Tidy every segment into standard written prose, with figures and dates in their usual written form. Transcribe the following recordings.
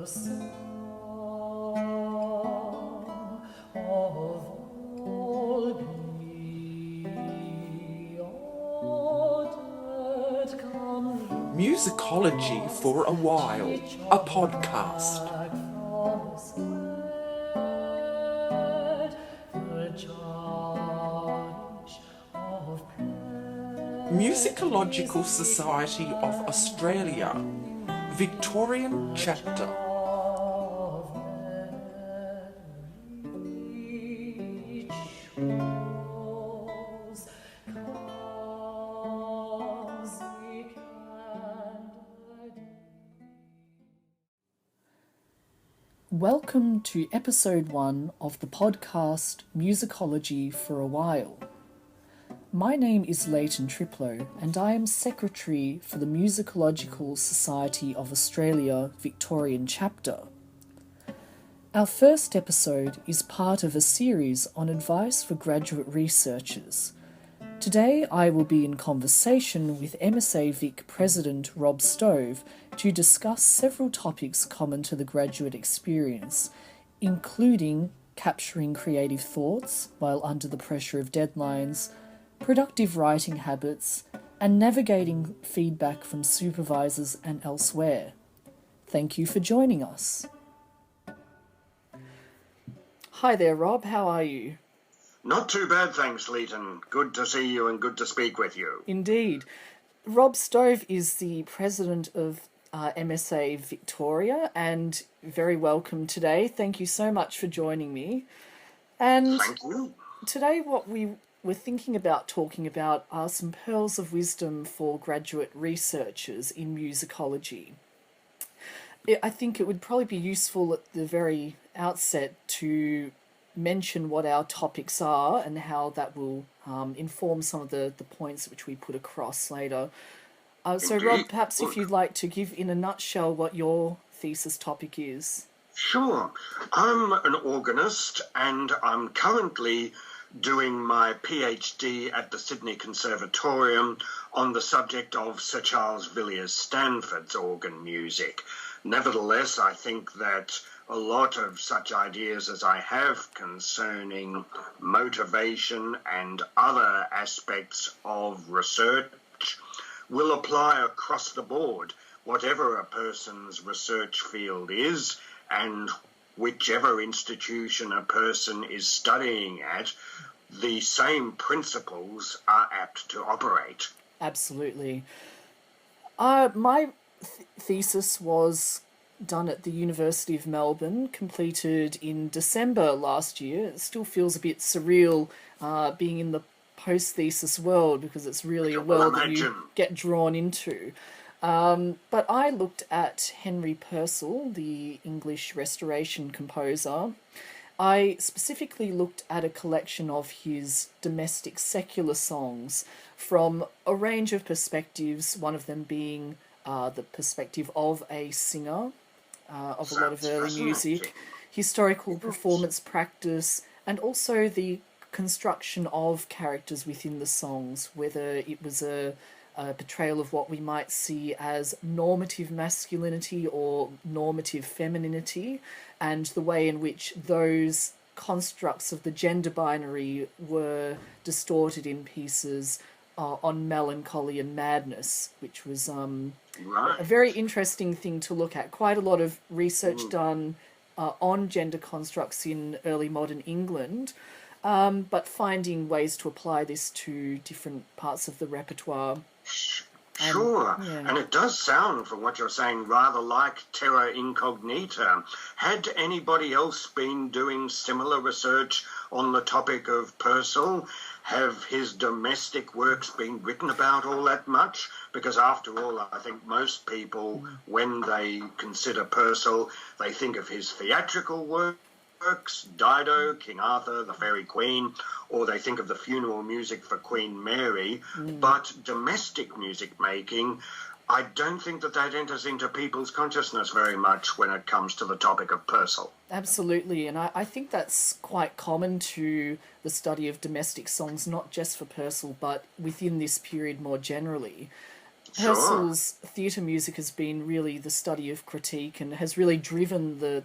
song of all bearded come Musicology for a While, a podcast. back from the charge of Musicological Society of Australia, Victorian chapter. Welcome to episode 1 of the podcast Musicology for a While. My name is Leighton Triplow and I am Secretary for the Musicological Society of Australia Victorian chapter. Our first episode is part of a series on advice for graduate researchers. Today I will be in conversation with MSA Vic President Rob Stove to discuss several topics common to the graduate experience, including capturing creative thoughts while under the pressure of deadlines, productive writing habits, and navigating feedback from supervisors and elsewhere. Thank you for joining us. Hi there, Rob. How are you? Not too bad, thanks, Leighton. Good to see you and good to speak with you. Indeed. Rob Stove is the president of MSA Victoria and very welcome today. Thank you so much for joining me. And Thank you. today what we were thinking about talking about are some pearls of wisdom for graduate researchers in musicology. I think it would probably be useful at the very outset to mention what our topics are and how that will inform some of the points which we put across later. So Rob, perhaps if you'd like to give in a nutshell what your thesis topic is. Sure. I'm an organist and I'm currently doing my PhD at the Sydney Conservatorium on the subject of Sir Charles Villiers Stanford's organ music. Nevertheless, I think that a lot of such ideas as I have concerning motivation and other aspects of research will apply across the board, whatever a person's research field is and whichever institution a person is studying at, the same principles are apt to operate. Absolutely. My thesis was done at the University of Melbourne, completed in December last year. It still feels a bit surreal being in the post-thesis world because it's really a world that you get drawn into. But I looked at Henry Purcell, the English Restoration composer. I specifically looked at a collection of his domestic secular songs from a range of perspectives, one of them being the perspective of a singer, of a lot of early music, historical performance practice, and also the construction of characters within the songs, whether it was a portrayal of what we might see as normative masculinity or normative femininity, and the way in which those constructs of the gender binary were distorted in pieces on melancholy and madness, which was a very interesting thing to look at. Quite a lot of research done on gender constructs in early modern England, but finding ways to apply this to different parts of the repertoire. Sure, and it does sound, from what you're saying, rather like terra incognita. Had anybody else been doing similar research on the topic of Purcell? Have his domestic works been written about all that much? Because after all, I think most people, when they consider Purcell, they think of his theatrical works, Dido, King Arthur, the Fairy Queen, or they think of the funeral music for Queen Mary. But domestic music making, I don't think that enters into people's consciousness very much when it comes to the topic of Purcell. Absolutely, and I think that's quite common to the study of domestic songs, not just for Purcell, but within this period more generally. Sure. Purcell's theatre music has been really the study of critique and has really driven the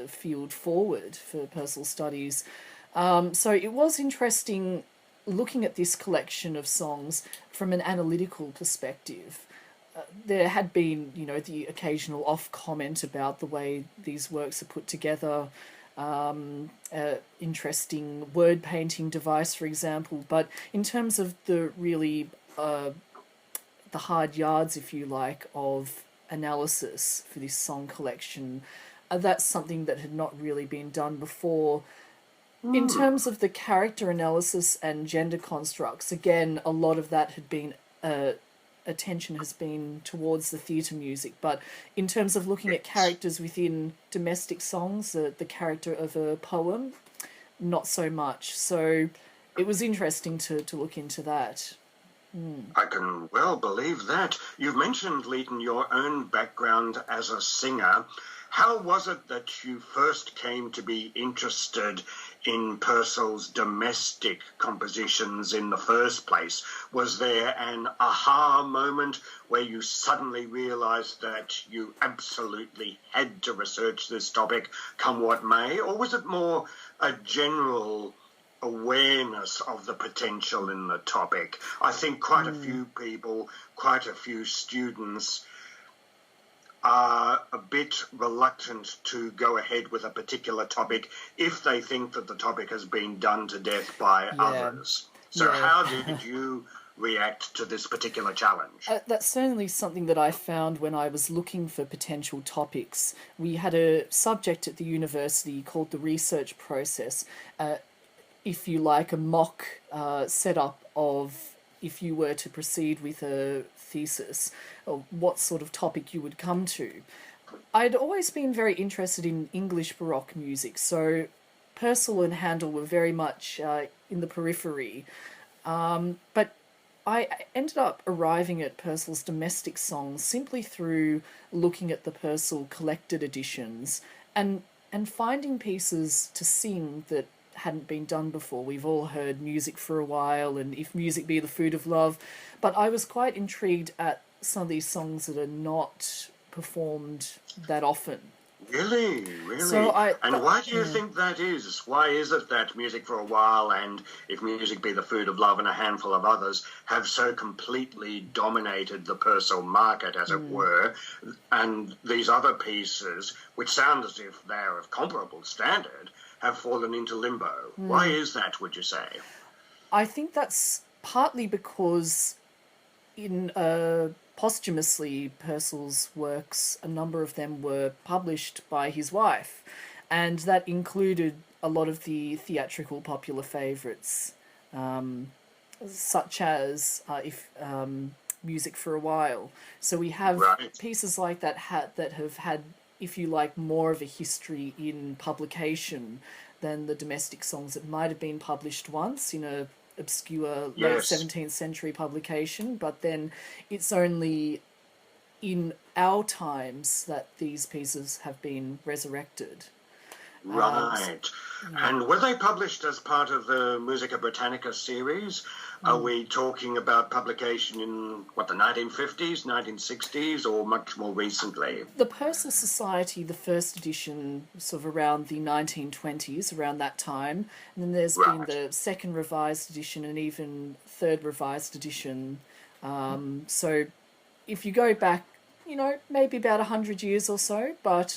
field forward for Purcell studies. So it was interesting looking at this collection of songs from an analytical perspective. There had been, the occasional off comment about the way these works are put together, interesting word painting device, for example. But in terms of the really the hard yards, if you like, of analysis for this song collection, that's something that had not really been done before. In terms of the character analysis and gender constructs, again, a lot of that had been attention has been towards the theatre music, but in terms of looking at characters within domestic songs, the character of a poem, not so much. So it was interesting to look into that. I can well believe that. You've mentioned, Leighton, your own background as a singer. How was it that you first came to be interested in Purcell's domestic compositions in the first place? Was there an aha moment where you suddenly realised that you absolutely had to research this topic, come what may? Or was it more a general awareness of the potential in the topic? I think quite a few people, quite a few students are a bit reluctant to go ahead with a particular topic if they think that the topic has been done to death by others. So how did you react to this particular challenge? That's certainly something that I found when I was looking for potential topics. We had a subject at the university called the research process, if you like, a mock setup of if you were to proceed with a thesis, or what sort of topic you would come to. I'd always been very interested in English Baroque music, so Purcell and Handel were very much in the periphery. But I ended up arriving at Purcell's domestic songs simply through looking at the Purcell collected editions and finding pieces to sing that hadn't been done before. We've all heard Music for a While and If Music Be the Food of Love, but I was quite intrigued at some of these songs that are not performed that often. Really? So and why do you think that is? Why is it that Music for a While and If Music Be the Food of Love and a handful of others have so completely dominated the Purcell market, as it were, and these other pieces, which sound as if they're of comparable standard, have fallen into limbo? Why is that, would you say? I think that's partly because in posthumously, Purcell's works, a number of them were published by his wife, and that included a lot of the theatrical popular favourites, such as If Music for a While. So we have pieces like that that have had, if you like, more of a history in publication than the domestic songs that might have been published once in a obscure late 17th century publication, but then it's only in our times that these pieces have been resurrected. Right. And were they published as part of the Musica Britannica series? Are we talking about publication in, the 1950s, 1960s, or much more recently? The Purcell Society, the first edition, sort of around the 1920s, around that time, and then there's been the second revised edition and even third revised edition. So if you go back, maybe about 100 years or so, but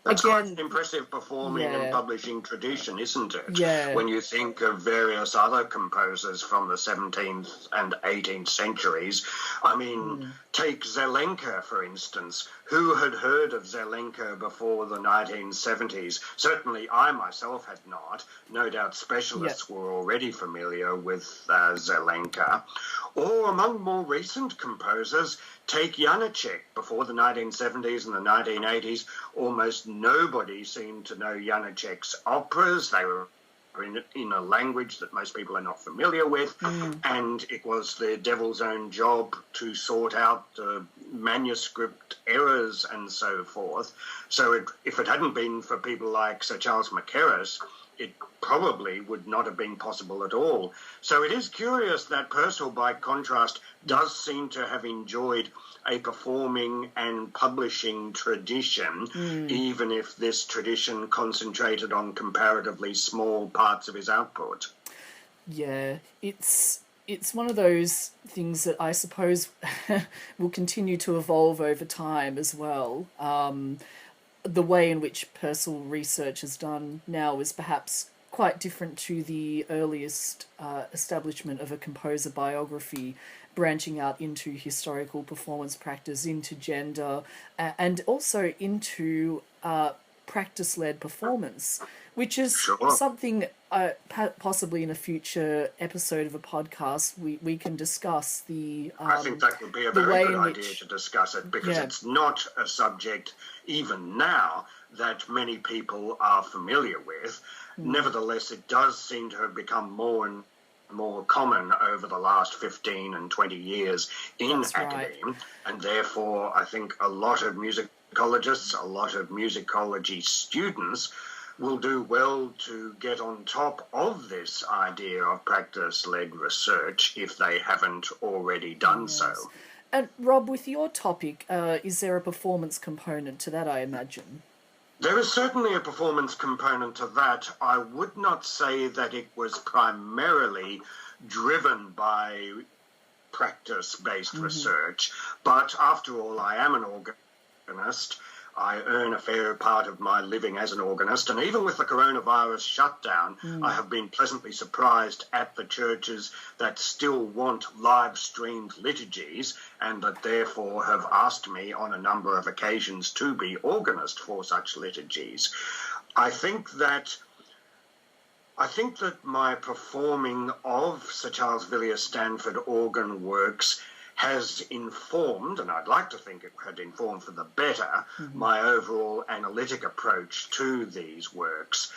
that's again, quite an impressive performing and publishing tradition, isn't it? Yeah. When you think of various other composers from the 17th and 18th centuries. I mean, take Zelenka, for instance. Who had heard of Zelenka before the 1970s? Certainly I myself had not. No doubt specialists were already familiar with Zelenka. Or among more recent composers, take Janacek. Before the 1970s and the 1980s, almost nobody seemed to know Janacek's operas. They were in a language that most people are not familiar with, and it was the devil's own job to sort out manuscript errors and so forth. So if it hadn't been for people like Sir Charles Mackerras, it probably would not have been possible at all. So it is curious that Purcell, by contrast, does seem to have enjoyed a performing and publishing tradition, even if this tradition concentrated on comparatively small parts of his output. Yeah, it's one of those things that I suppose will continue to evolve over time as well. The way in which Purcell research is done now is perhaps quite different to the earliest establishment of a composer biography, branching out into historical performance practice, into gender, and also into practice-led performance, which is something possibly in a future episode of a podcast we can discuss. I think that would be a very good idea to discuss it, because it's not a subject, even now, that many people are familiar with. Nevertheless, it does seem to have become more and more common over the last 15 and 20 years in academia, and therefore I think a lot of musicologists, a lot of musicology students will do well to get on top of this idea of practice-led research if they haven't already done so. And Rob, with your topic, is there a performance component to that, I imagine? There is certainly a performance component to that. I would not say that it was primarily driven by practice-based research, but after all, I am an organist. I earn a fair part of my living as an organist, and even with the coronavirus shutdown, I have been pleasantly surprised at the churches that still want live-streamed liturgies, and that therefore have asked me on a number of occasions to be organist for such liturgies. I think that my performing of Sir Charles Villiers Stanford organ works has informed, and I'd like to think it had informed for the better, my overall analytic approach to these works.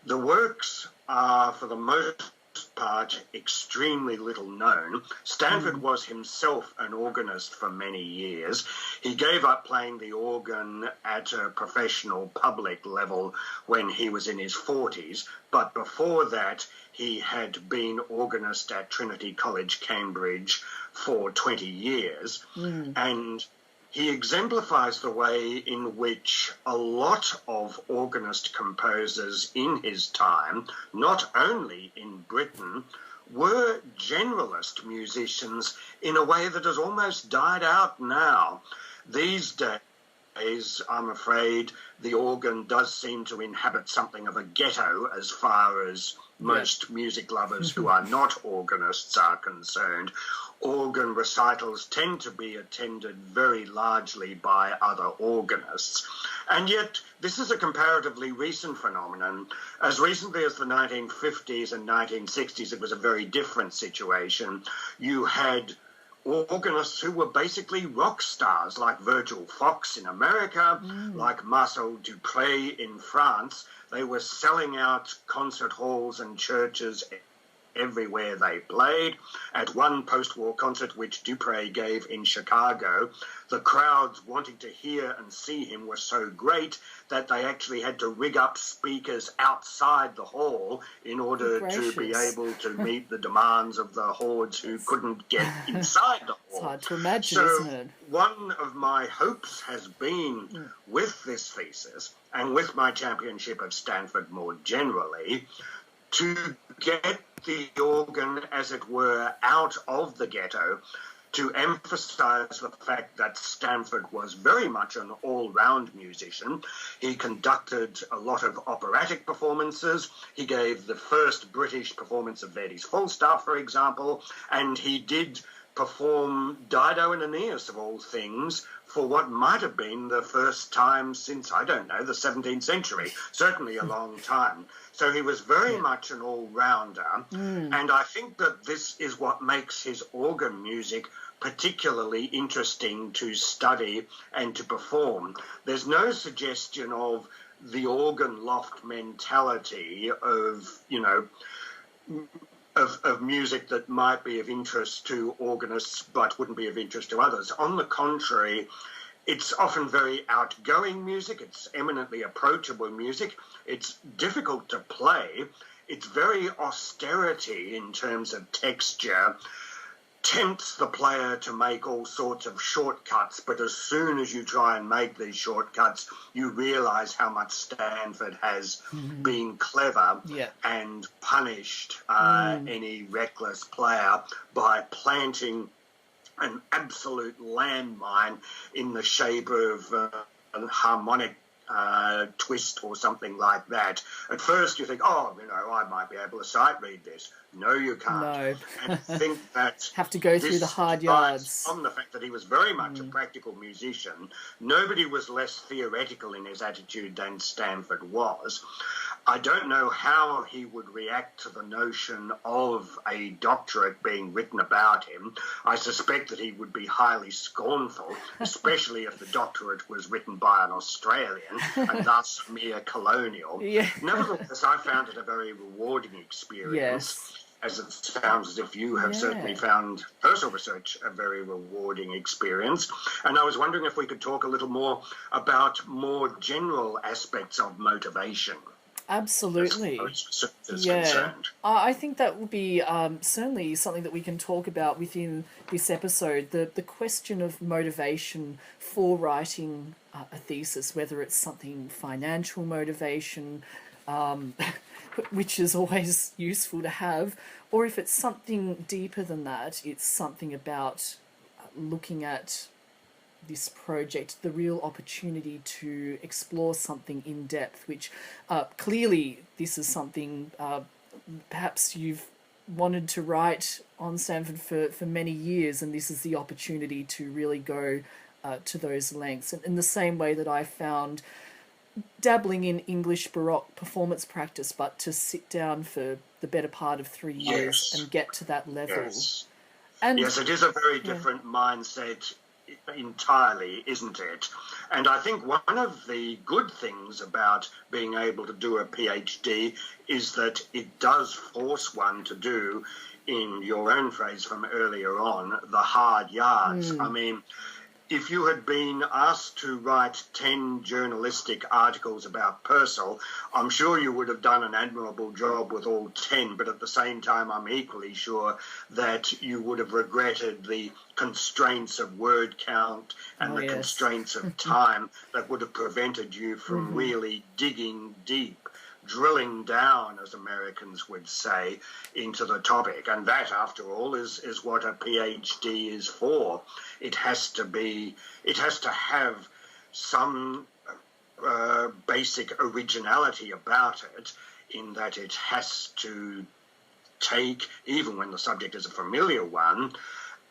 The works are, for the most part, extremely little known. Stanford was himself an organist for many years. He gave up playing the organ at a professional public level when he was in his 40s, but before that he had been organist at Trinity College, Cambridge for 20 years, and he exemplifies the way in which a lot of organist composers in his time, not only in Britain, were generalist musicians in a way that has almost died out now. These days, I'm afraid, the organ does seem to inhabit something of a ghetto as far as most music lovers who are not organists are concerned. Organ recitals tend to be attended very largely by other organists. And yet, this is a comparatively recent phenomenon. As recently as the 1950s and 1960s, it was a very different situation. You had organists who were basically rock stars, like Virgil Fox in America, like Marcel Dupré in France. They were selling out concert halls and churches everywhere they played. At one post-war concert which Dupré gave in Chicago, the crowds wanting to hear and see him were so great that they actually had to rig up speakers outside the hall in order to be able to meet the demands of the hordes who couldn't get inside the hall. It's hard to imagine, isn't it? One of my hopes has been, with this thesis, and with my championship of Stanford more generally, to get the organ, as it were, out of the ghetto, to emphasize the fact that Stanford was very much an all-round musician. He conducted a lot of operatic performances. He gave the first British performance of Verdi's Falstaff, for example, and he did perform Dido and Aeneas, of all things, for what might have been the first time since, I don't know, the 17th century, certainly a long time. So he was very much an all-rounder, and I think that this is what makes his organ music particularly interesting to study and to perform. There's no suggestion of the organ loft mentality of, of music that might be of interest to organists but wouldn't be of interest to others. On the contrary, it's often very outgoing music. It's eminently approachable music. It's difficult to play. It's very austerity in terms of texture, tempts the player to make all sorts of shortcuts, but as soon as you try and make these shortcuts, you realise how much Stanford has been clever and punished any reckless player by planting an absolute landmine in the shape of a harmonic twist or something like that. At first you think, oh, I might be able to sight read this. No, you can't. No. And I think that have to go through the hard yards. From the fact that he was very much a practical musician, nobody was less theoretical in his attitude than Stanford was. I don't know how he would react to the notion of a doctorate being written about him. I suspect that he would be highly scornful, especially if the doctorate was written by an Australian and thus mere colonial. Nevertheless, I found it a very rewarding experience. As it sounds as if you have certainly found personal research a very rewarding experience. And I was wondering if we could talk a little more about more general aspects of motivation. Absolutely. Concerned. I think that will be certainly something that we can talk about within this episode, the question of motivation for writing a thesis, whether it's something financial motivation, which is always useful to have, or if it's something deeper than that, it's something about looking at this project, the real opportunity to explore something in depth, which clearly this is something perhaps you've wanted to write on Stanford for many years, and this is the opportunity to really go to those lengths. And in the same way that I found dabbling in English Baroque performance practice, but to sit down for the better part of 3 years and get to that level. And yes, it is a very different mindset entirely, isn't it? And I think one of the good things about being able to do a PhD is that it does force one to do, in your own phrase from earlier on, the hard yards. I mean, if you had been asked to write 10 journalistic articles about Purcell, I'm sure you would have done an admirable job with all 10, but at the same time I'm equally sure that you would have regretted the constraints of word count and the constraints of time that would have prevented you from really digging deep, drilling down, as Americans would say, into the topic. And that, after all, is what a PhD is for. It has to have some basic originality about it, in that it has to take, even when the subject is a familiar one,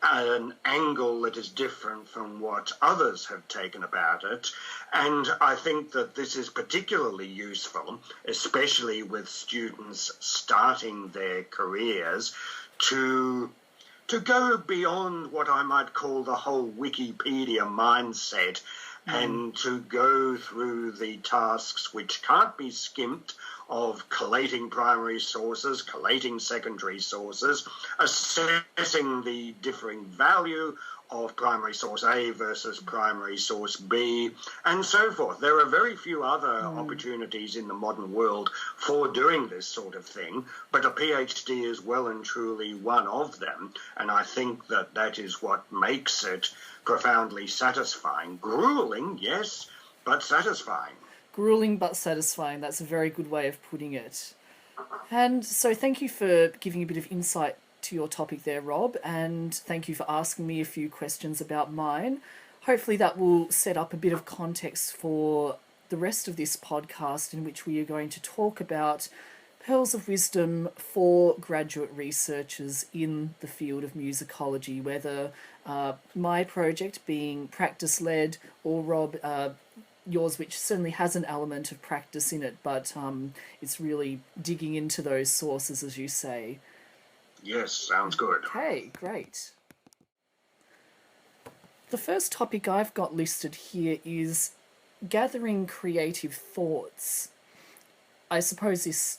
an angle that is different from what others have taken about it. And I think that this is particularly useful, especially with students starting their careers, to go beyond what I might call the whole Wikipedia mindset and to go through the tasks which can't be skimped of collating primary sources, collating secondary sources, assessing the differing value of primary source A versus primary source B, and so forth. There are very few other opportunities in the modern world for doing this sort of thing, but a PhD is well and truly one of them, and I think that that is what makes it profoundly satisfying. Grueling, yes, but satisfying. Grueling but satisfying, that's a very good way of putting it. And so thank you for giving a bit of insight to your topic there, Rob, and thank you for asking me a few questions about mine. Hopefully that will set up a bit of context for the rest of this podcast, in which we are going to talk about pearls of wisdom for graduate researchers in the field of musicology, whether my project being practice-led or Rob, yours, which certainly has an element of practice in it, but it's really digging into those sources, as you say. Yes, sounds good. Okay, great. The first topic I've got listed here is gathering creative thoughts. I suppose this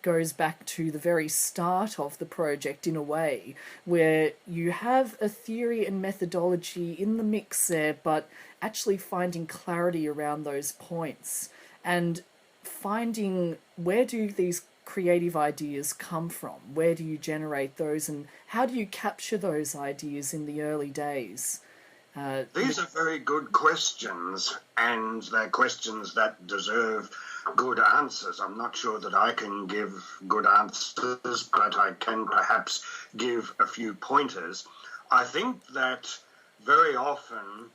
goes back to the very start of the project in a way, where you have a theory and methodology in the mix there, but actually finding clarity around those points and finding where do these creative ideas come from? Where do you generate those, and how do you capture those ideas in the early days? These are very good questions, and they're questions that deserve good answers. I'm not sure that I can give good answers, but I can perhaps give a few pointers. I think that very often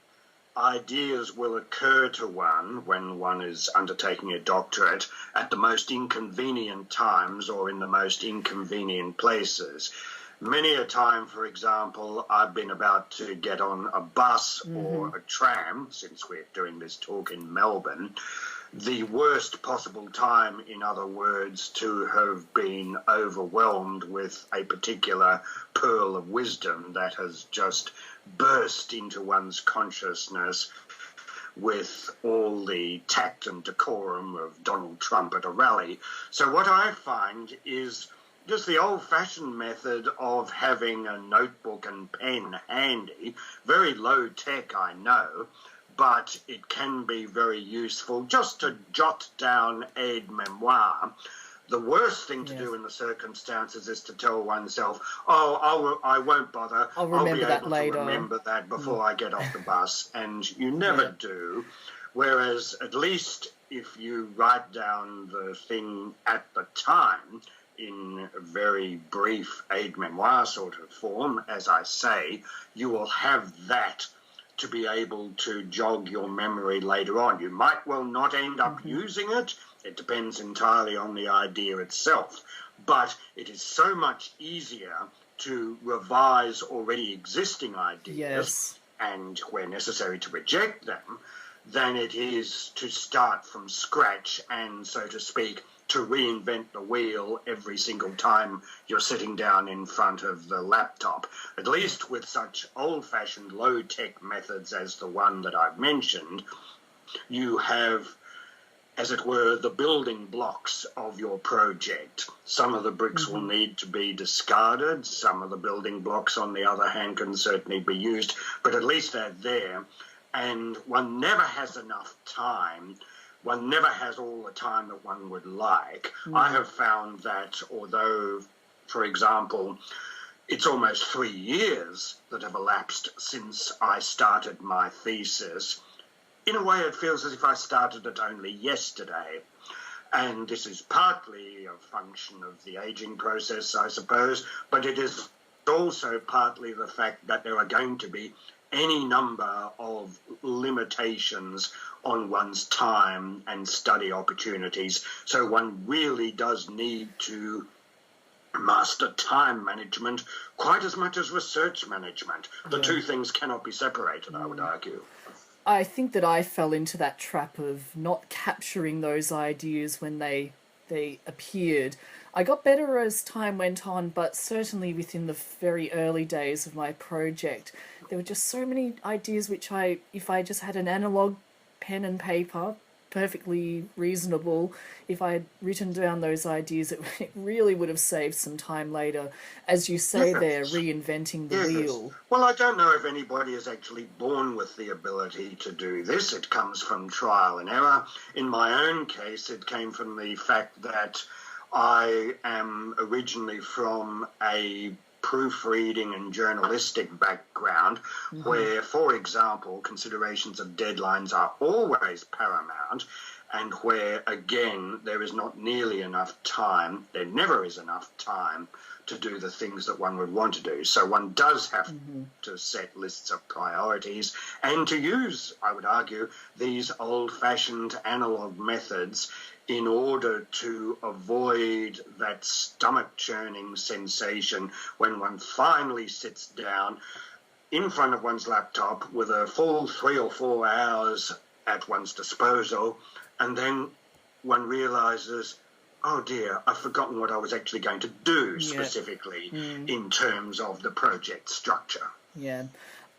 ideas will occur to one when one is undertaking a doctorate at the most inconvenient times or in the most inconvenient places. Many a time, for example, I've been about to get on a bus or a tram, since we're doing this talk in Melbourne, the worst possible time, in other words, to have been overwhelmed with a particular pearl of wisdom that has just burst into one's consciousness with all the tact and decorum of Donald Trump at a rally. So what I find is just the old-fashioned method of having a notebook and pen handy, very low-tech, I know, but it can be very useful just to jot down aide-memoire. The worst thing to do in the circumstances is to tell oneself, I won't bother. I'll remember that able later. to remember that before I get off the bus. And you never do. Whereas at least if you write down the thing at the time in a very brief aide-memoire sort of form, as I say, you will have that to be able to jog your memory later on. You might well not end up using it. It depends entirely on the idea itself. But it is so much easier to revise already existing ideas and, where necessary, to reject them, than it is to start from scratch and, so to speak, to reinvent the wheel every single time you're sitting down in front of the laptop. At least with such old-fashioned low-tech methods as the one that I've mentioned, you have, as it were, the building blocks of your project. Some of the bricks will need to be discarded. Some of the building blocks, on the other hand, can certainly be used, but at least they're there. And one never has enough time. One never has all the time that one would like. I have found that although, for example, it's almost 3 years that have elapsed since I started my thesis, in a way it feels as if I started it only yesterday. And this is partly a function of the aging process, I suppose, but it is also partly the fact that there are going to be any number of limitations on one's time and study opportunities. So one really does need to master time management quite as much as research management. The two things cannot be separated, I would argue. I think that I fell into that trap of not capturing those ideas when they appeared. I got better as time went on, but certainly within the very early days of my project, there were just so many ideas which if I just had an analog pen and paper, perfectly reasonable, if I had written down those ideas, it really would have saved some time later. As you say there, reinventing the wheel. Well, I don't know if anybody is actually born with the ability to do this. It comes from trial and error. In my own case, it came from the fact that I am originally from a proofreading and journalistic background where, for example, considerations of deadlines are always paramount, and where, again, there is not nearly enough time, there never is enough time to do the things that one would want to do. So one does have to set lists of priorities and to use, I would argue, these old-fashioned analog methods in order to avoid that stomach-churning sensation when one finally sits down in front of one's laptop with a full 3 or 4 hours at one's disposal, and then one realises, oh dear, I've forgotten what I was actually going to do specifically in terms of the project structure. Yeah.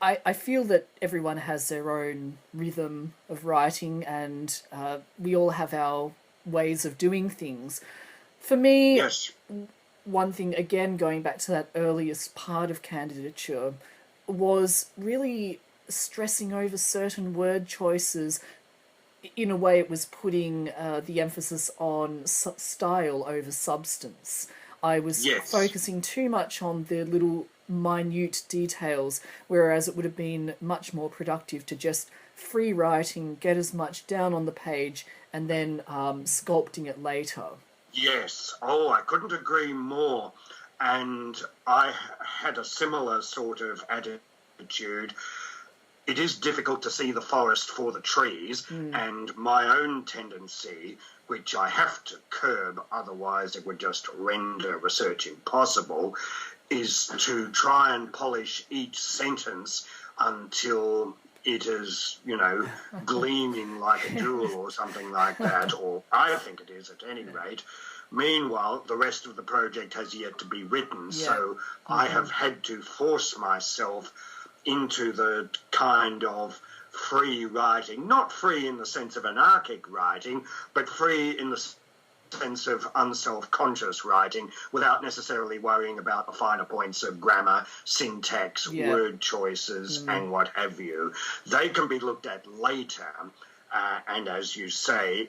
I feel that everyone has their own rhythm of writing, and we all have our ways of doing things. For me, Yes. one thing, again, going back to that earliest part of candidature, was really stressing over certain word choices. In a way, it was putting the emphasis on style over substance. I was Yes. focusing too much on the little minute details, whereas it would have been much more productive to just free writing, get as much down on the page, and then sculpting it later. Yes. Oh, I couldn't agree more. And I had a similar sort of attitude. It is difficult to see the forest for the trees, and my own tendency, which I have to curb, otherwise it would just render research impossible, is to try and polish each sentence until it is, gleaming like a jewel or something like that, or I think it is at any rate. Meanwhile, the rest of the project has yet to be written, so I have had to force myself into the kind of free writing, not free in the sense of anarchic writing, but free in the sense of unself-conscious writing without necessarily worrying about the finer points of grammar, syntax, word choices, and what have you. They can be looked at later, and as you say,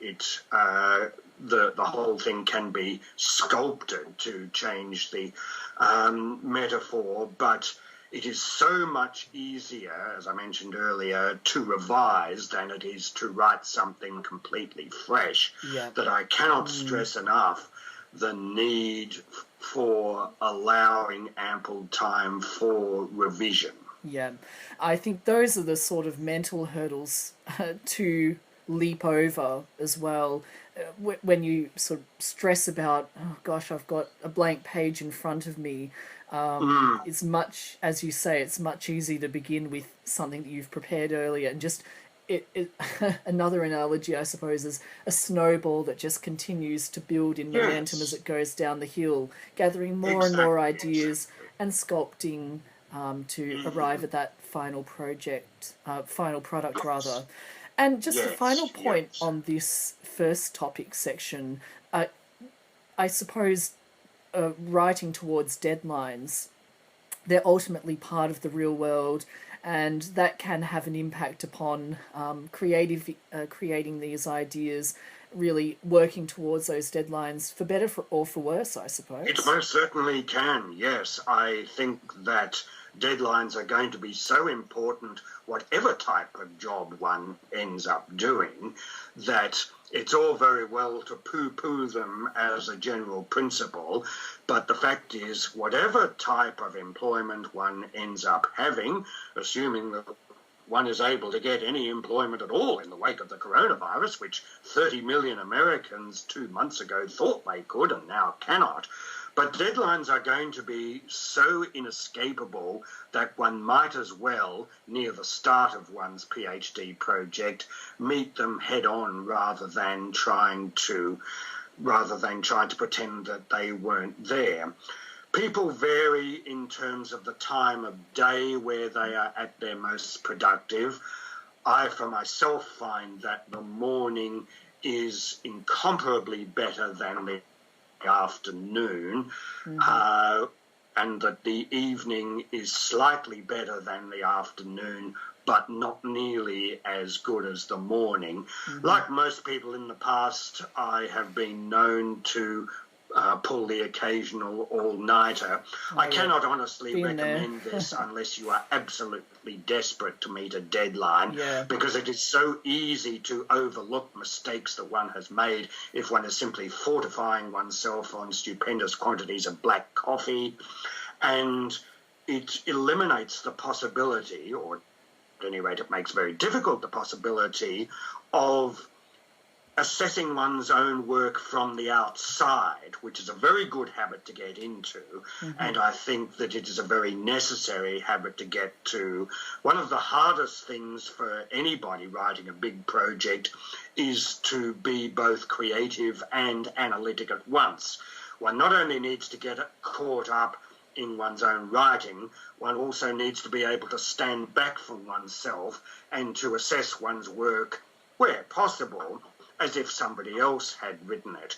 the whole thing can be sculpted to change the metaphor, but it is so much easier, as I mentioned earlier, to revise than it is to write something completely fresh, that I cannot stress enough the need for allowing ample time for revision. Yeah, I think those are the sort of mental hurdles to leap over as well. When you sort of stress about, oh gosh, I've got a blank page in front of me, it's much, as you say, it's much easier to begin with something that you've prepared earlier and just another analogy, I suppose, is a snowball that just continues to build in momentum as it goes down the hill, gathering more and more ideas and sculpting to arrive at that final product rather. And just a final point on this first topic section, I suppose writing towards deadlines, they're ultimately part of the real world, and that can have an impact upon creating these ideas, really working towards those deadlines for better or for worse, I suppose. It most certainly can, yes. I think that deadlines are going to be so important, whatever type of job one ends up doing, that it's all very well to poo-poo them as a general principle, but the fact is, whatever type of employment one ends up having, assuming that one is able to get any employment at all in the wake of the coronavirus, which 30 million Americans 2 months ago thought they could and now cannot. But deadlines are going to be so inescapable that one might as well, near the start of one's PhD project, meet them head on rather than trying to pretend that they weren't there. People vary in terms of the time of day where they are at their most productive. I, for myself, find that the morning is incomparably better than the afternoon, and that the evening is slightly better than the afternoon, but not nearly as good as the morning. Like most people in the past, I have been known to pull the occasional all-nighter. I cannot honestly recommend this unless you are absolutely desperate to meet a deadline, because it is so easy to overlook mistakes that one has made if one is simply fortifying oneself on stupendous quantities of black coffee, and it eliminates the possibility, or at any rate it makes very difficult the possibility, of assessing one's own work from the outside, which is a very good habit to get into, and I think that it is a very necessary habit to get to. One of the hardest things for anybody writing a big project is to be both creative and analytic at once. One not only needs to get caught up in one's own writing, one also needs to be able to stand back from oneself and to assess one's work, where possible, as if somebody else had written it.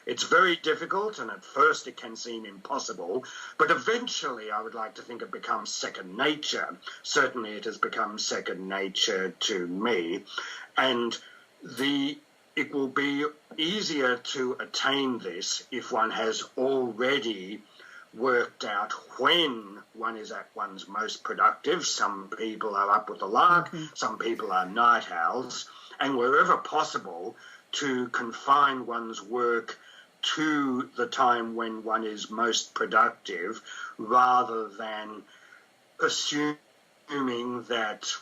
It's very difficult, and at first it can seem impossible, but eventually I would like to think it becomes second nature. Certainly it has become second nature to me, and it will be easier to attain this if one has already worked out when one is at one's most productive. Some people are up with the lark, some people are night owls, and wherever possible to confine one's work to the time when one is most productive, rather than assuming that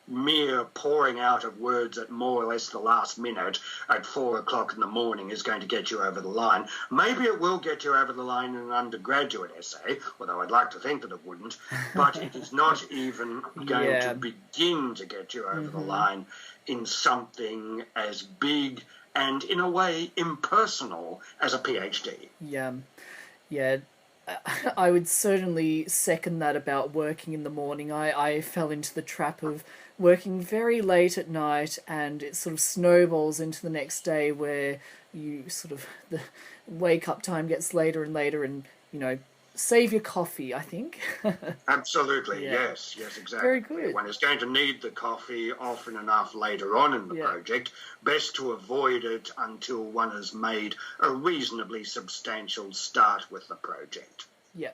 mere pouring out of words at more or less the last minute at 4 o'clock in the morning is going to get you over the line. Maybe it will get you over the line in an undergraduate essay, although I'd like to think that it wouldn't, but it is not even going to begin to get you over the line in something as big and, in a way, impersonal as a PhD. Yeah. I would certainly second that about working in the morning. I fell into the trap of working very late at night, and it sort of snowballs into the next day where you sort of, the wake up time gets later and later, and, you know, save your coffee, I think. Absolutely, yes, exactly. Very good. One is going to need the coffee often enough later on in the project. Best to avoid it until one has made a reasonably substantial start with the project. Yeah.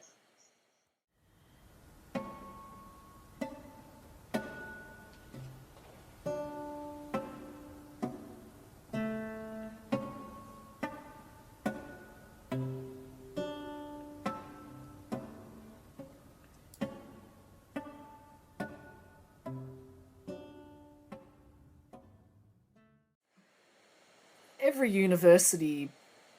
Every university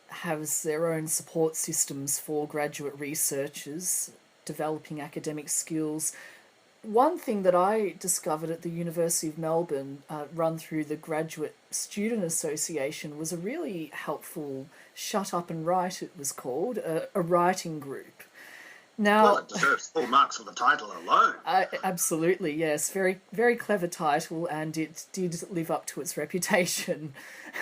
has their own support systems for graduate researchers developing academic skills. One thing that I discovered at the University of Melbourne, run through the Graduate Student Association, was a really helpful Shut Up and Write, it was called, a writing group. Now, well, it deserves full marks for the title alone. Absolutely, yes. Very, very clever title, and it did live up to its reputation.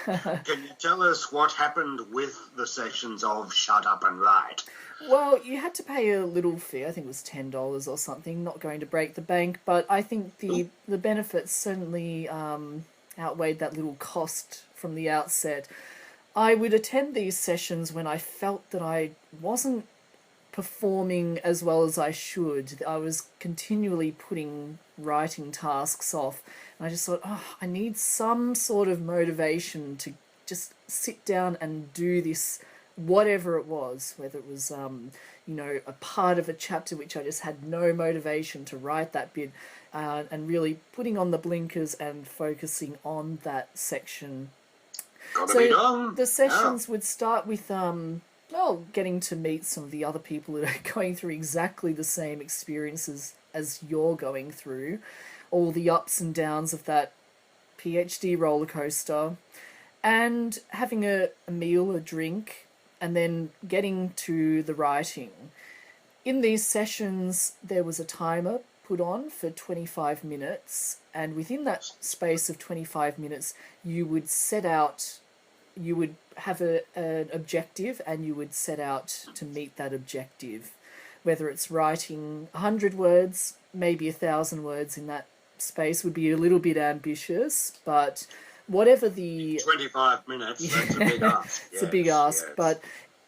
Can you tell us what happened with the sessions of Shut Up and Write? Well, you had to pay a little fee. I think it was $10 or something. Not going to break the bank, but I think the benefits certainly outweighed that little cost from the outset. I would attend these sessions when I felt that I wasn't performing as well as I should. I was continually putting writing tasks off, and I just thought, I need some sort of motivation to just sit down and do this, whatever it was, whether it was a part of a chapter which I just had no motivation to write that bit, and really putting on the blinkers and focusing on that section. Gotta be done. The sessions would start with getting to meet some of the other people that are going through exactly the same experiences as you're going through, all the ups and downs of that PhD roller coaster, and having a meal, a drink, and then getting to the writing. In these sessions, there was a timer put on for 25 minutes, and within that space of 25 minutes, you would have an objective, and you would set out to meet that objective. Whether it's writing 100 words, maybe 1,000 words in that space would be a little bit ambitious, but whatever the... 25 minutes, that's a big ask. It's a big ask, but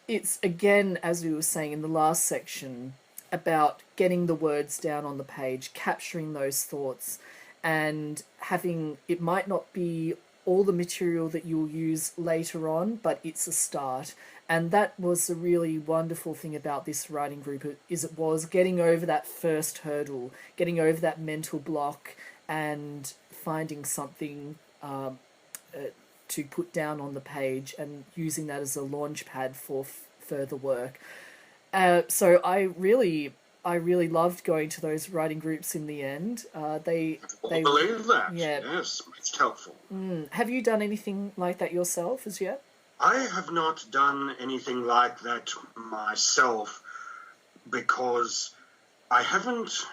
it's, again, as we were saying in the last section, about getting the words down on the page, capturing those thoughts, and having... It might not be all the material that you'll use later on, but it's a start. And that was the really wonderful thing about this writing group, is it was getting over that first hurdle, getting over that mental block, and finding something to put down on the page and using that as a launch pad for further work. So I really loved going to those writing groups in the end. I believe that. Yeah. Yes, it's helpful. Have you done anything like that yourself as yet? I have not done anything like that myself, because I haven't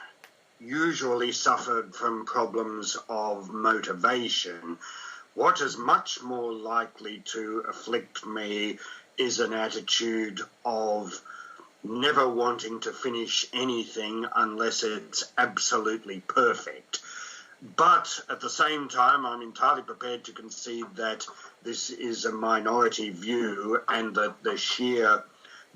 usually suffered from problems of motivation. What is much more likely to afflict me is an attitude of never wanting to finish anything unless it's absolutely perfect. But at the same time, I'm entirely prepared to concede that this is a minority view and that the sheer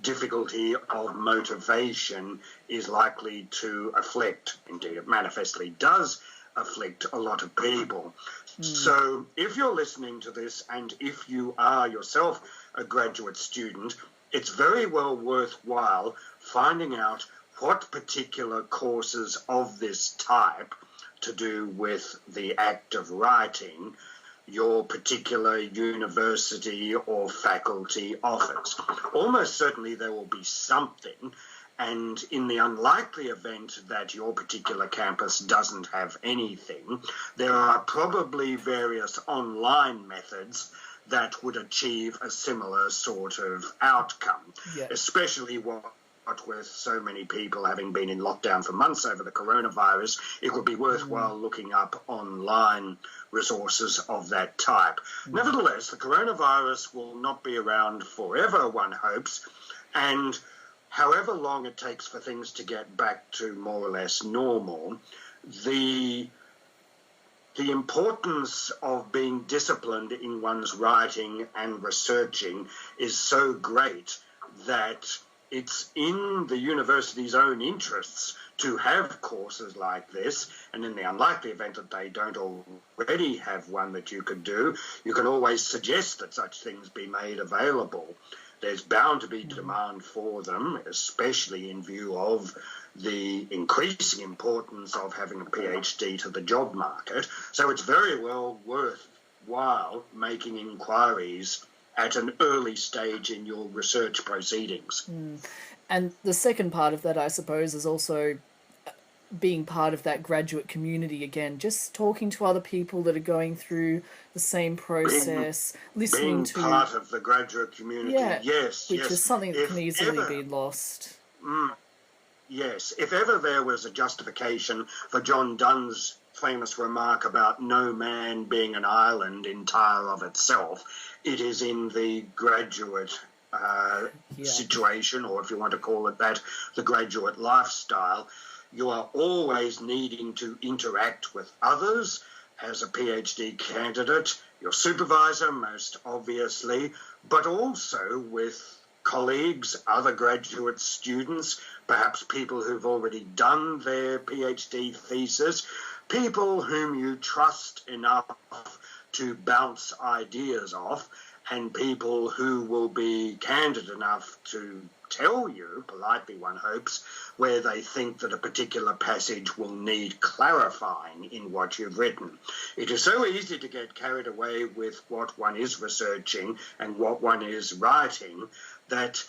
difficulty of motivation is likely to afflict, indeed it manifestly does afflict, a lot of people. So if you're listening to this and if you are yourself a graduate student, it's very well worthwhile finding out what particular courses of this type to do with the act of writing your particular university or faculty offers. Almost certainly there will be something, and in the unlikely event that your particular campus doesn't have anything, there are probably various online methods that would achieve a similar sort of outcome, especially what with so many people having been in lockdown for months over the coronavirus, it would be worthwhile looking up online resources of that type. Nevertheless, the coronavirus will not be around forever, one hopes, and however long it takes for things to get back to more or less normal, the importance of being disciplined in one's writing and researching is so great that it's in the university's own interests to have courses like this, and in the unlikely event that they don't already have one that you could do, you can always suggest that such things be made available. There's bound to be demand for them, especially in view of the increasing importance of having a PhD to the job market. So it's very well worthwhile making inquiries at an early stage in your research proceedings. And the second part of that, I suppose, is also being part of that graduate community again, just talking to other people that are going through the same process, listening being to... part of the graduate community, yes. Which is something that can easily be lost. Yes, if ever there was a justification for John Donne's famous remark about no man being an island entire of itself, it is in the graduate situation, or if you want to call it that, the graduate lifestyle. You are always needing to interact with others as a PhD candidate, your supervisor most obviously, but also with colleagues, other graduate students, perhaps people who've already done their PhD thesis, people whom you trust enough to bounce ideas off, and people who will be candid enough to tell you, politely one hopes, where they think that a particular passage will need clarifying in what you've written. It is so easy to get carried away with what one is researching and what one is writing that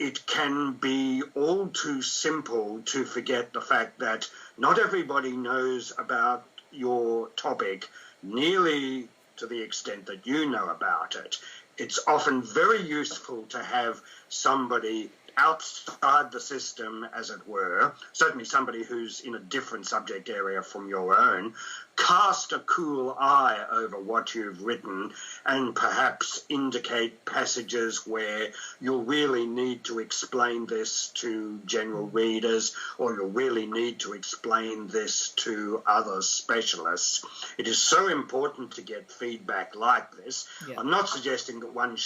it can be all too simple to forget the fact that not everybody knows about your topic nearly to the extent that you know about it. It's often very useful to have somebody outside the system, as it were, certainly somebody who's in a different subject area from your own, cast a cool eye over what you've written and perhaps indicate passages where you'll really need to explain this to general readers, or you'll really need to explain this to other specialists. It is so important to get feedback like this. I'm not suggesting that one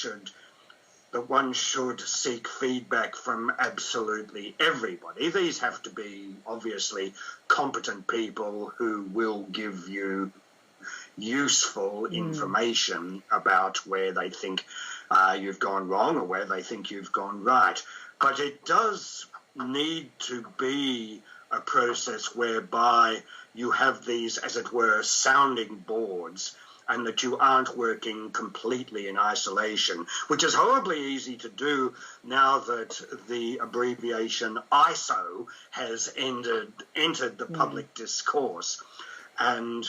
should seek feedback from absolutely everybody. These have to be obviously competent people who will give you useful information about where they think you've gone wrong or where they think you've gone right. But it does need to be a process whereby you have these, as it were, sounding boards, and that you aren't working completely in isolation, which is horribly easy to do now that the abbreviation ISO has entered the public discourse. And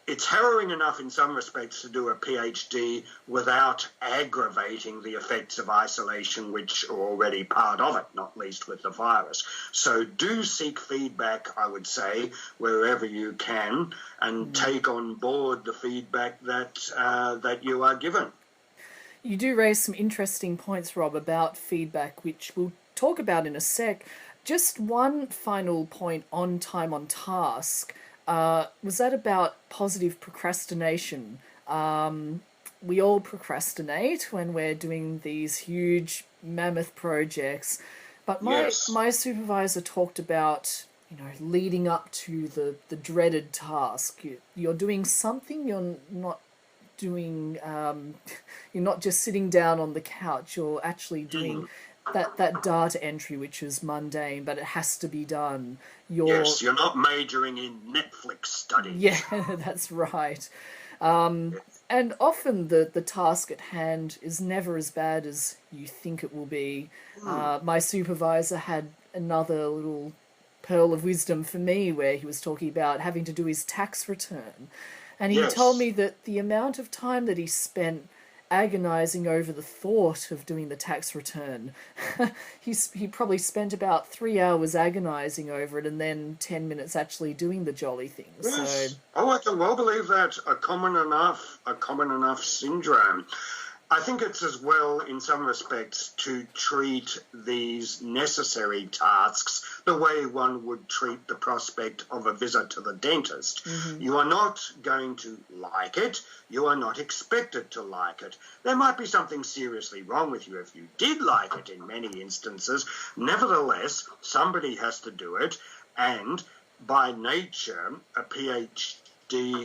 it's harrowing enough in some respects to do a PhD without aggravating the effects of isolation, which are already part of it, not least with the virus. So do seek feedback, I would say, wherever you can, and take on board the feedback that you are given. You do raise some interesting points, Rob, about feedback, which we'll talk about in a sec. Just one final point on time on task. Was that about positive procrastination? We all procrastinate when we're doing these huge mammoth projects. But Yes. my supervisor talked about, leading up to the dreaded task. You're doing something, you're not doing, you're not just sitting down on the couch, you're actually doing that data entry, which is mundane, but it has to be done. Yes, you're not majoring in Netflix studies. Yeah, that's right. And often the task at hand is never as bad as you think it will be. My supervisor had another little pearl of wisdom for me where he was talking about having to do his tax return. And he told me that the amount of time that he spent agonizing over the thought of doing the tax return, he probably spent about 3 hours agonizing over it and then 10 minutes actually doing the jolly things. Yes. So, Oh, I can well believe that. A common enough syndrome. I think it's as well, in some respects, to treat these necessary tasks the way one would treat the prospect of a visit to the dentist. Mm-hmm. You are not going to like it. You are not expected to like it. There might be something seriously wrong with you if you did like it in many instances. Nevertheless, somebody has to do it, and by nature, a PhD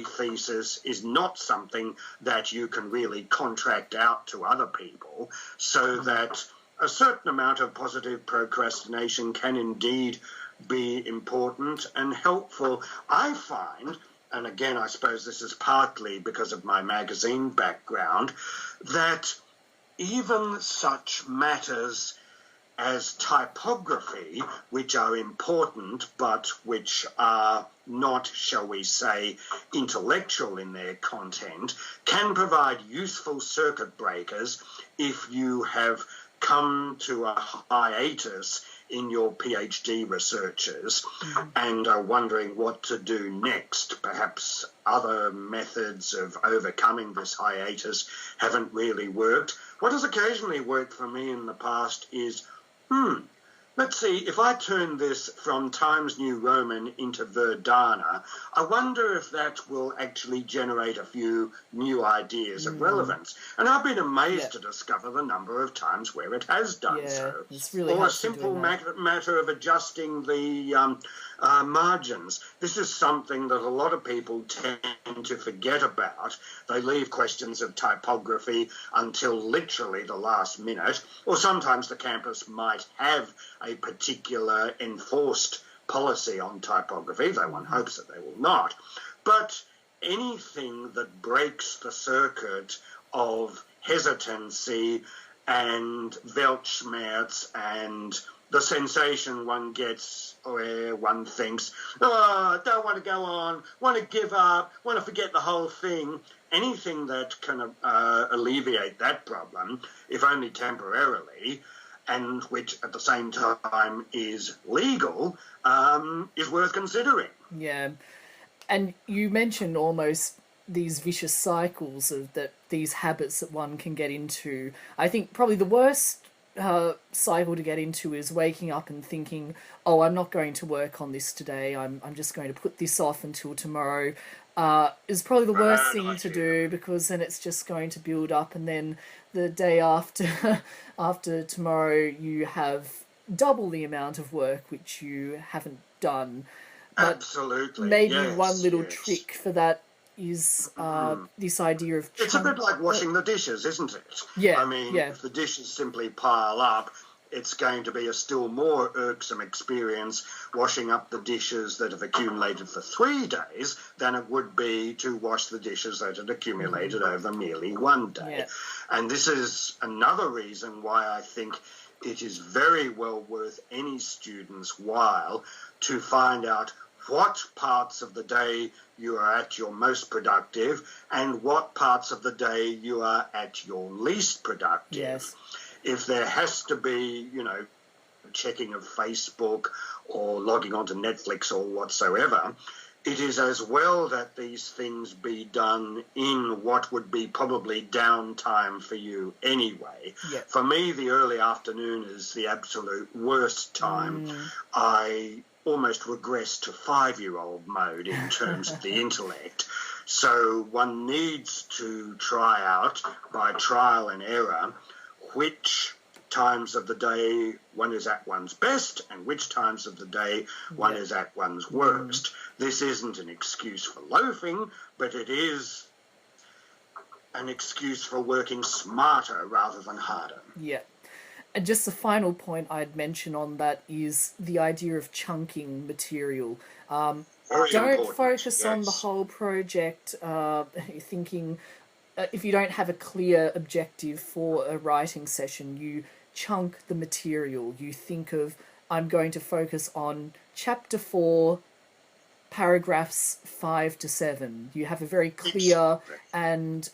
thesis is not something that you can really contract out to other people, so that a certain amount of positive procrastination can indeed be important and helpful. I find, and again, I suppose this is partly because of my magazine background, that even such matters as typography, which are important but which are not, shall we say, intellectual in their content, can provide useful circuit breakers if you have come to a hiatus in your PhD researches and are wondering what to do next. Perhaps other methods of overcoming this hiatus haven't really worked. What has occasionally worked for me in the past is, let's see, if I turn this from Times New Roman into Verdana, I wonder if that will actually generate a few new ideas of relevance. And I've been amazed to discover the number of times where it has done so. It's really or a simple matter of adjusting the margins. This is something that a lot of people tend to forget about. They leave questions of typography until literally the last minute, or sometimes the campus might have a particular enforced policy on typography, though one hopes that they will not. But anything that breaks the circuit of hesitancy and Weltschmerz and the sensation one gets where one thinks, oh, don't want to go on, want to give up, want to forget the whole thing. Anything that can alleviate that problem, if only temporarily, and which at the same time is legal, is worth considering. Yeah. And you mentioned almost these vicious cycles of these habits that one can get into. I think probably the worst cycle to get into is waking up and thinking, oh, I'm not going to work on this today, I'm just going to put this off until tomorrow, is probably the worst thing to do, because then it's just going to build up, and then the day after tomorrow you have double the amount of work which you haven't done. But absolutely. Maybe one little trick for that is this idea of... It's a bit like washing the dishes, isn't it? Yeah. I mean, if the dishes simply pile up, it's going to be a still more irksome experience washing up the dishes that have accumulated for 3 days than it would be to wash the dishes that had accumulated over merely 1 day. Yeah. And this is another reason why I think it is very well worth any student's while to find out what parts of the day you are at your most productive and what parts of the day you are at your least productive. Yes. If there has to be, checking of Facebook or logging onto Netflix or whatsoever, it is as well that these things be done in what would be probably downtime for you anyway. Yeah. For me, the early afternoon is the absolute worst time. I almost regress to 5-year-old mode in terms of the intellect. So one needs to try out, by trial and error, which times of the day one is at one's best and which times of the day one is at one's worst. This isn't an excuse for loafing, but it is an excuse for working smarter rather than harder. Yeah. And just the final point I'd mention on that is the idea of chunking material. Don't focus on the whole project thinking if you don't have a clear objective for a writing session, you chunk the material. You think of, I'm going to focus on chapter 4, paragraphs 5 to 7. You have a very clear and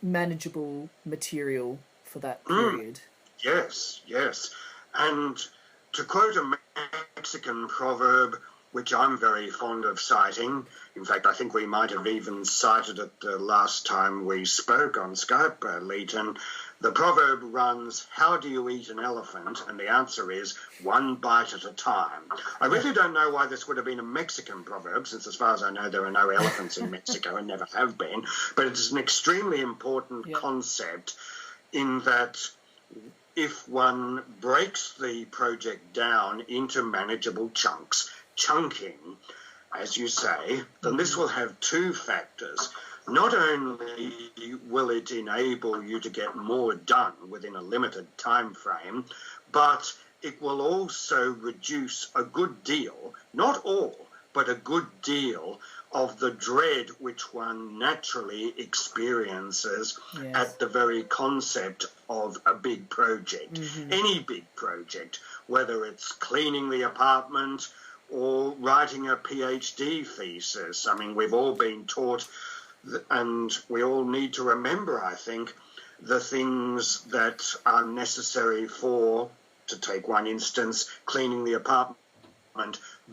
manageable material for that period. Yes, yes. And to quote a Mexican proverb, which I'm very fond of citing, in fact, I think we might have even cited it the last time we spoke on Skype, Leighton. The proverb runs, how do you eat an elephant? And the answer is, one bite at a time. I really don't know why this would have been a Mexican proverb, since as far as I know there are no elephants in Mexico and never have been. But it's an extremely important concept in that if one breaks the project down into manageable chunks, chunking, as you say, then this will have two factors. Not only will it enable you to get more done within a limited time frame, but it will also reduce a good deal, not all, but a good deal of the dread which one naturally experiences at the very concept of a big project. Any big project, whether it's cleaning the apartment or writing a PhD thesis. I mean, we've all been taught, and we all need to remember, I think, the things that are necessary for, to take one instance, cleaning the apartment.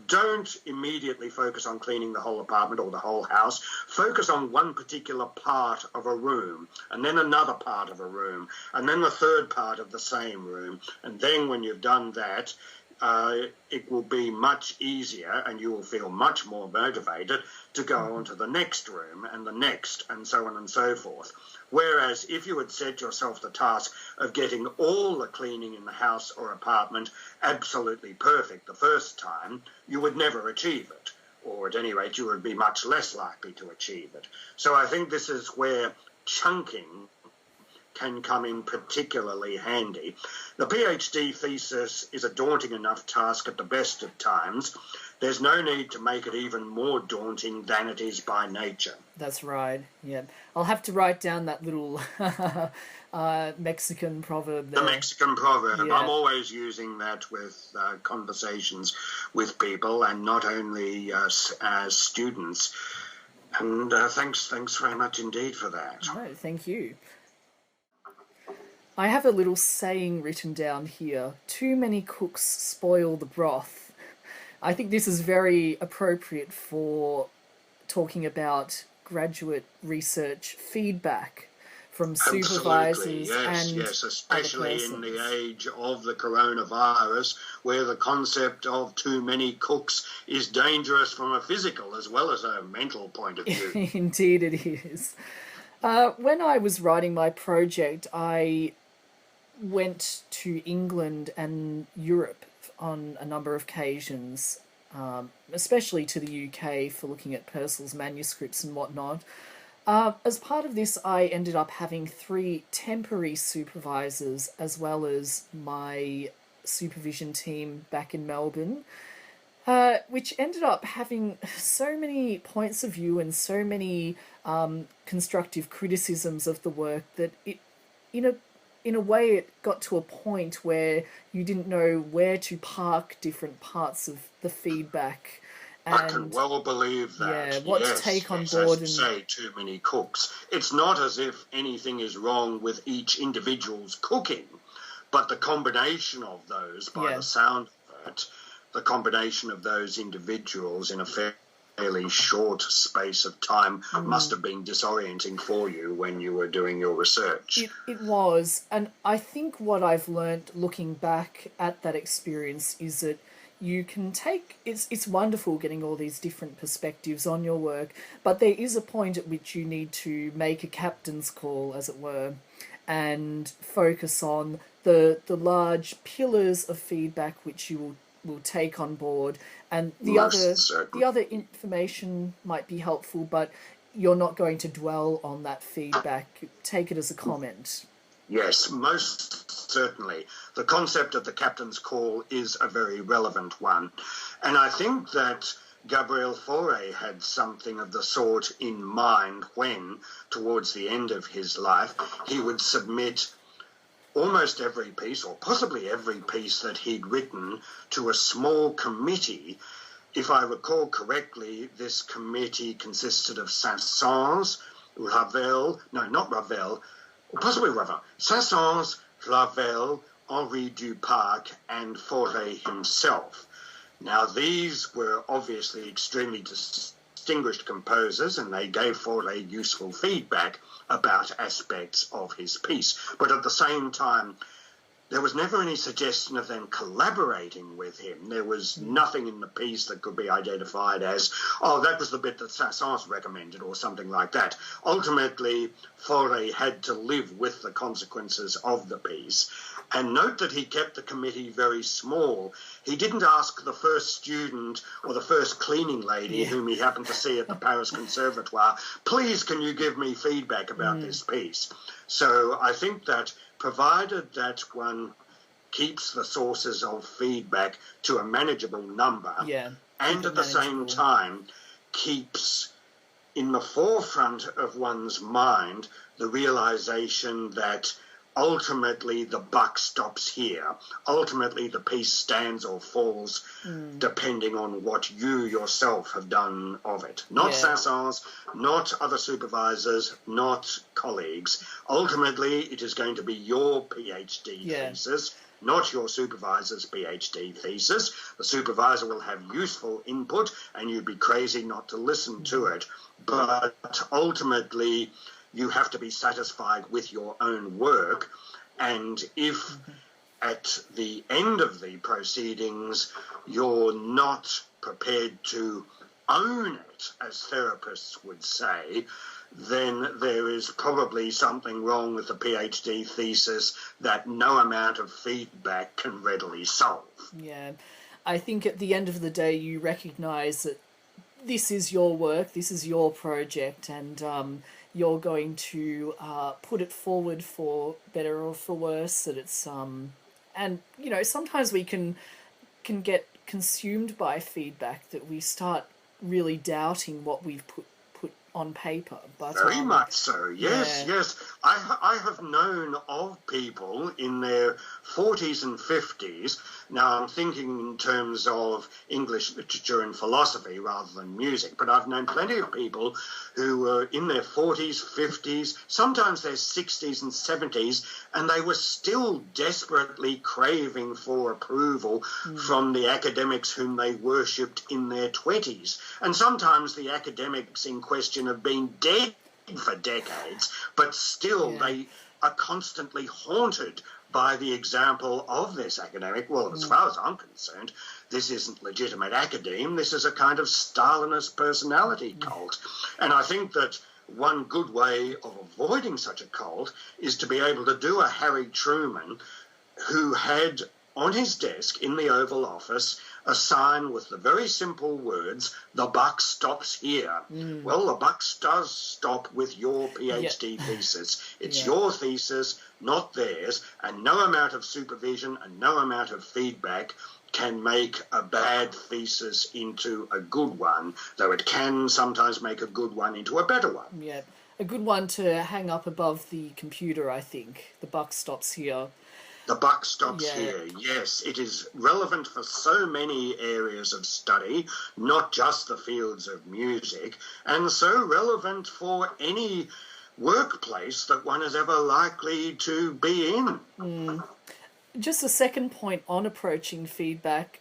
Don't immediately focus on cleaning the whole apartment or the whole house. Focus on one particular part of a room, and then another part of a room, and then the third part of the same room. And then when you've done that, it will be much easier and you will feel much more motivated to go on to the next room and the next, and so on and so forth. Whereas if you had set yourself the task of getting all the cleaning in the house or apartment absolutely perfect the first time, you would never achieve it, or at any rate you would be much less likely to achieve it. So I think this is where chunking can come in particularly handy. The PhD thesis is a daunting enough task at the best of times. There's no need to make it even more daunting than it is by nature. That's right, yeah. I'll have to write down that little Mexican proverb there. The Mexican proverb. Yeah. I'm always using that with conversations with people, and not only as students. And thanks very much indeed for that. No, thank you. I have a little saying written down here. Too many cooks spoil the broth. I think this is very appropriate for talking about graduate research feedback from supervisors and yes, especially other in persons. the age of the coronavirus, where the concept of too many cooks is dangerous from a physical as well as a mental point of view. Indeed it is. When I was writing my project, I went to England and Europe on a number of occasions, especially to the UK for looking at Purcell's manuscripts and whatnot. As part of this, I ended up having 3 temporary supervisors as well as my supervision team back in Melbourne, which ended up having so many points of view and so many constructive criticisms of the work that it, in a way, it got to a point where you didn't know where to park different parts of the feedback. And, I can well believe that. Yeah, what to take on board. As you say, too many cooks. It's not as if anything is wrong with each individual's cooking, but the combination of those, by the sound of it, the combination of those individuals in a fairly short space of time must have been disorienting for you when you were doing your research. It was, and I think what I've learned looking back at that experience is that you can take, it's wonderful getting all these different perspectives on your work, but there is a point at which you need to make a captain's call, as it were, and focus on the large pillars of feedback which you will take on board, and the other information might be helpful, but you're not going to dwell on that feedback. Take it as a comment. Yes, most certainly. The concept of the captain's call is a very relevant one. And I think that Gabriel Fauré had something of the sort in mind when, towards the end of his life, he would submit almost every piece, or possibly every piece that he'd written, to a small committee. If I recall correctly, this committee consisted of Saint-Saëns, Ravel, no, not Ravel, possibly Ravel, Saint-Saëns, Ravel, Henri Duparc, and Fauré himself. Now, these were obviously extremely distinguished composers, and they gave Fauré useful feedback about aspects of his piece. But at the same time, there was never any suggestion of them collaborating with him. There was nothing in the piece that could be identified as, oh, that was the bit that Saint-Saëns recommended, or something like that. Ultimately, Fauré had to live with the consequences of the piece. And note that he kept the committee very small. He didn't ask the first student or the first cleaning lady whom he happened to see at the Paris Conservatoire, please can you give me feedback about this piece? So I think that provided that one keeps the sources of feedback to a manageable number, and at the same time keeps in the forefront of one's mind the realization that ultimately the buck stops here. Ultimately the piece stands or falls depending on what you yourself have done of it. Not Saint-Saëns, not other supervisors, not colleagues. Ultimately it is going to be your PhD thesis, not your supervisor's PhD thesis. The supervisor will have useful input and you'd be crazy not to listen to it. But ultimately you have to be satisfied with your own work, and if at the end of the proceedings you're not prepared to own it, as therapists would say, then there is probably something wrong with the PhD thesis that no amount of feedback can readily solve. Yeah, I think at the end of the day you recognise that this is your work, this is your project, and you're going to put it forward for better or for worse. That it's and you know, sometimes we can get consumed by feedback that we start really doubting what we've put on paper. But very much so. Yes. I have known of people in their 40s and 50s. Now I'm thinking in terms of English literature and philosophy rather than music, but I've known plenty of people who were in their 40s, 50s, sometimes their 60s and 70s, and they were still desperately craving for approval from the academics whom they worshipped in their 20s. And sometimes the academics in question have been dead for decades, but still they are constantly haunted by the example of this academic. Well, as far as I'm concerned, this isn't legitimate academe. This is a kind of Stalinist personality cult. And I think that one good way of avoiding such a cult is to be able to do a Harry Truman, who had on his desk in the Oval Office a sign with the very simple words, "The buck stops here." Well, the buck does stop with your PhD thesis. It's your thesis, not theirs, and no amount of supervision and no amount of feedback can make a bad thesis into a good one, though it can sometimes make a good one into a better one. Yeah, a good one to hang up above the computer, I think. The buck stops here. The buck stops here, yes. It is relevant for so many areas of study, not just the fields of music, and so relevant for any workplace that one is ever likely to be in. Just a second point on approaching feedback.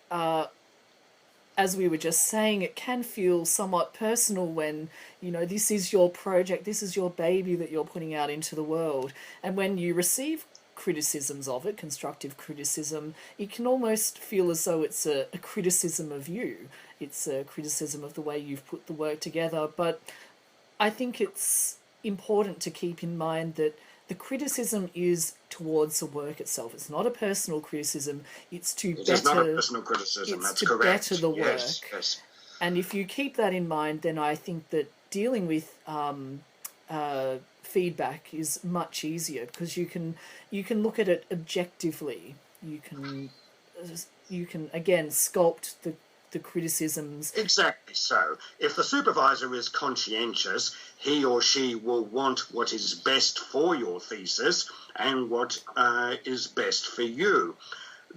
as we were just saying, it can feel somewhat personal when, this is your project, this is your baby that you're putting out into the world. And when you receive criticisms of it, constructive criticism, it can almost feel as though it's a criticism of you. It's a criticism of the way you've put the work together. But I think it's important to keep in mind that the criticism is towards the work itself. It's not a personal criticism. It's to better. It's not a personal criticism. That's correct. Better the work. Yes. And if you keep that in mind, then I think that dealing with feedback is much easier, because you can look at it objectively. You can again sculpt the criticisms. Exactly so. If the supervisor is conscientious, he or she will want what is best for your thesis and what is best for you.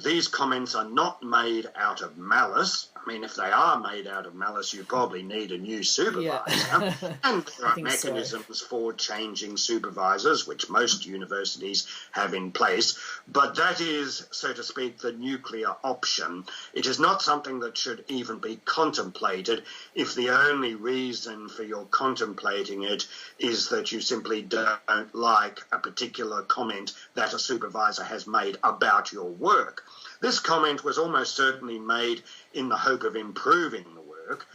These comments are not made out of malice. I mean, if they are made out of malice, you probably need a new supervisor. Yeah. And there are mechanisms for changing supervisors, which most universities have in place. But that is, so to speak, the nuclear option. It is not something that should even be contemplated if the only reason for your contemplating it is that you simply don't like a particular comment that a supervisor has made about your work. This comment was almost certainly made in the hope of improving the work.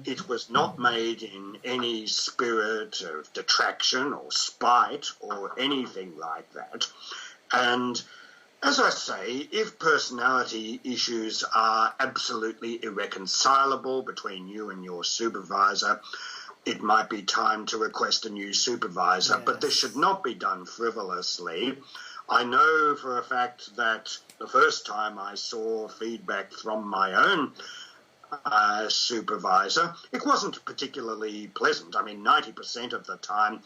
It was not made in any spirit of detraction or spite or anything like that. And as I say, if personality issues are absolutely irreconcilable between you and your supervisor, it might be time to request a new supervisor. Yes. But this should not be done frivolously. I know for a fact that the first time I saw feedback from my own supervisor, it wasn't particularly pleasant. I mean, 90% of the time,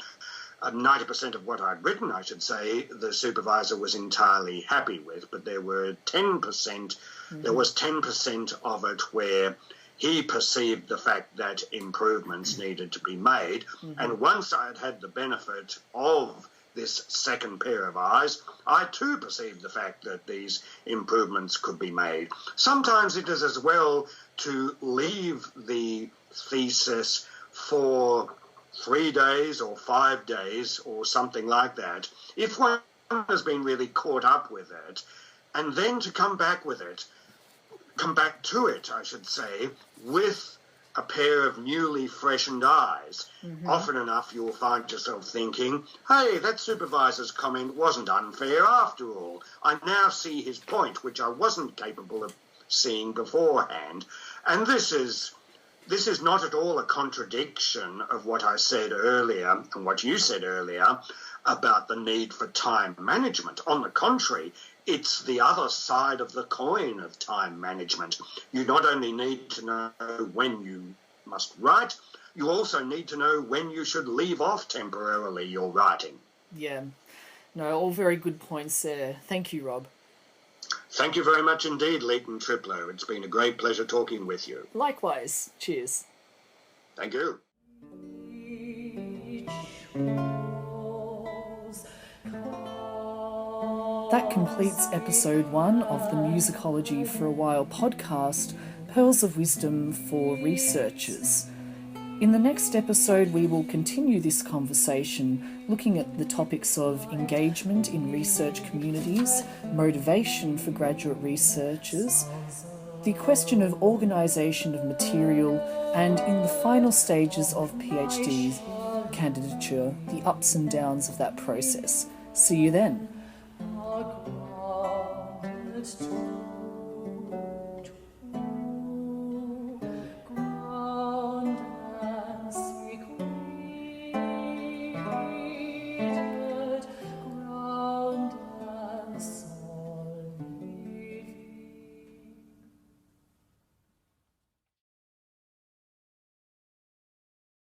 90% of what I'd written, I should say, the supervisor was entirely happy with, but there were 10%, there was 10% of it where he perceived the fact that improvements needed to be made. And once I'd had the benefit of this second pair of eyes, I too perceived the fact that these improvements could be made. Sometimes it is as well to leave the thesis for 3 days or 5 days or something like that, if one has been really caught up with it, and then to come back to it, I should say, with a pair of newly freshened eyes. Often enough you'll find yourself thinking, hey, that supervisor's comment wasn't unfair after all. I now see his point, which I wasn't capable of seeing beforehand. And this is not at all a contradiction of what I said earlier and what you said earlier about the need for time management. On the contrary, it's the other side of the coin of time management. You not only need to know when you must write, you also need to know when you should leave off temporarily your writing. Yeah. No, all very good points there. Thank you, Rob. Thank you very much indeed, Leighton Triplow. It's been a great pleasure talking with you. Likewise. Cheers. Thank you. That completes episode 1 of the Musicology for a While podcast, Pearls of Wisdom for Researchers. In the next episode, we will continue this conversation looking at the topics of engagement in research communities, motivation for graduate researchers, the question of organisation of material, and in the final stages of PhD candidature, the ups and downs of that process. See you then.